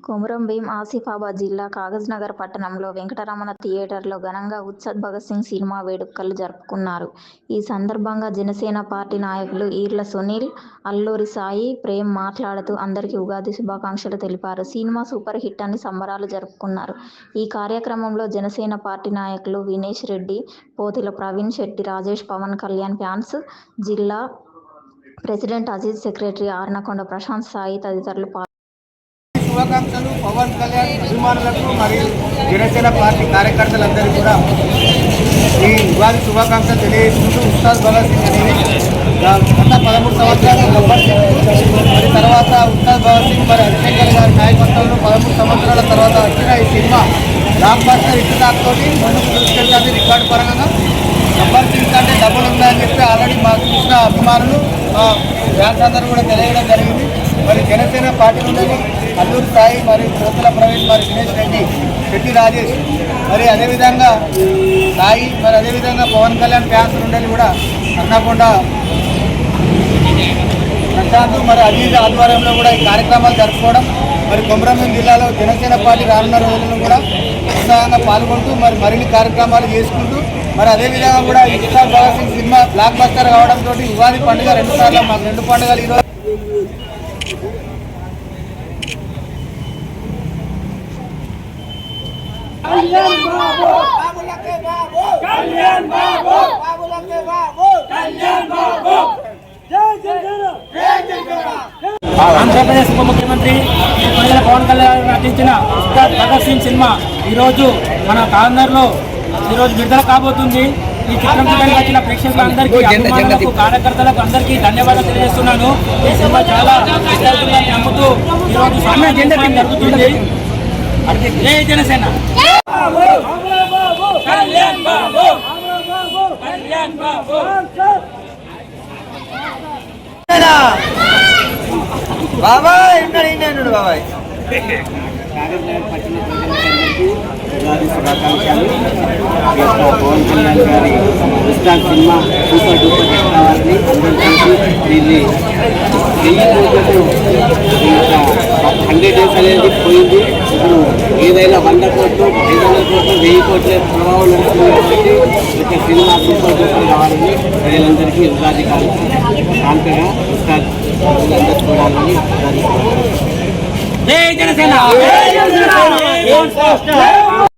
కొమురం భీం ఆసిఫాబాద్ జిల్లా కాగజ్నగర్ పట్టణంలో వెంకటరమణ థియేటర్లో ఘనంగా ఉస్తాద్ భగత్ సింగ్ సినిమా వేడుకలు జరుపుకున్నారు. ఈ సందర్భంగా జనసేన పార్టీ నాయకులు ఈర్ల సునీల్, అల్లూరి సాయి ప్రేమ్ మాట్లాడుతూ అందరికీ ఉగాది శుభాకాంక్షలు తెలిపారు. సినిమా సూపర్ హిట్ అని సంబరాలు జరుపుకున్నారు. ఈ కార్యక్రమంలో జనసేన పార్టీ నాయకులు వినేష్ రెడ్డి, పోతిల ప్రవీణ్ శెట్టి, రాజేష్, పవన్ కళ్యాణ్ ఫ్యాన్స్, జిల్లా ప్రెసిడెంట్ అజీజ్, సెక్రటరీ ఆర్నకొండ ప్రశాంత్ సాయి తదితరులు శుభాకాంక్షలు పవన్ కళ్యాణ్ అభిమానులకు మరియు జనసేన పార్టీ కార్యకర్తలందరికీ కూడా ఈ ఉగాది శుభాకాంక్షలు తెలియజేసుకుంటూ ఉస్తాద్ భగత్ సింగ్ అనేది గత 13 సంవత్సరాలు గబ్బర్ సింగ్ మరి తర్వాత ఉస్తాద్ భగత్ సింగ్ మరి హరిశంకర్ గారి నాయకత్వంలో 13 సంవత్సరాల తర్వాత వచ్చిన ఈ సినిమా బ్లాక్ బస్టర్ హిట్ దాంతోటి ముందుకు తీసుకెళ్తాది. రికార్డు పరంగా గబ్బర్ సింగ్ కంటే డబ్బులు ఉందని చెప్పి ఆల్రెడీ మాకు చూసిన అభిమానులు ఫ్యాన్స్ అందరూ కూడా తెలియడం జరిగింది. మరి జనసేన పార్టీ నుండి అల్లూరి సాయి మరియు పోతుల ప్రవీణ్ మరి వినేష్ రెడ్డి, శెట్టి రాజేష్, మరి అదేవిధంగా సాయి, మరి అదేవిధంగా పవన్ కళ్యాణ్ ఫ్యాన్స్ నుండి కూడా అన్నకొండ ప్రశాంత్, మరి అజీజ్ ఆధ్వర్యంలో కూడా ఈ కార్యక్రమాలు జరుపుకోవడం, మరి కొమురం భీం జిల్లాలో జనసేన పార్టీ రానున్న రోజుల్లో కూడా ఉత్సాహంగా పాల్గొంటూ మరి మరిన్ని కార్యక్రమాలు చేసుకుంటూ మరి అదేవిధంగా కూడా Ustad Bhagat Singh cinema blockbuster కావడంతో ఉగాది పండుగ 2 సార్లు మాకు 2 పండుగలు ఈరోజు ఆంధ్రప్రదేశ్ ఉప ముఖ్యమంత్రి పవన్ కళ్యాణ్ నటించిన ఉస్తాద్ భగత్ సింగ్ సినిమా ఈరోజు మన కాందర్లో ఈరోజు విడుదల కాబోతుంది. ఈ చిత్రం చూడడానికి వచ్చిన ప్రేక్షకులందరికీ, అభిమానులకు, కార్యకర్తలకు అందరికీ ధన్యవాదాలు తెలియజేస్తున్నాను. ఈ సినిమా చాలా విస్తరిస్తుందని నమ్ముతూ ఈరోజు జరుగుతుంది. జై జనసేన. బాబాయ్ ఉన్నాడు బాబాయ్. కాగజ్నగర్ పట్టణ ప్రజలందరికీ ఉగాది శుభాకాంక్షలు. పవన్ కళ్యాణ్ గారి Ustad cinema super duper hit కావాలని అందరూ చూసి దీన్ని 1000 కోట్లకు 100 డేస్ అనేది పోయింది. ఇప్పుడు ఏదైనా 100 కోట్లు, 500 కోట్లు, 1000 కోట్ల ప్రభావం నడుస్తుంది కాబట్టి ఒక సినిమా సూపర్ డూపర్ కావాలని ప్రజలందరికీ ఉగాది కాంతగా ఉస్తాద్ అందరూ చూడాలని జై జనసేన.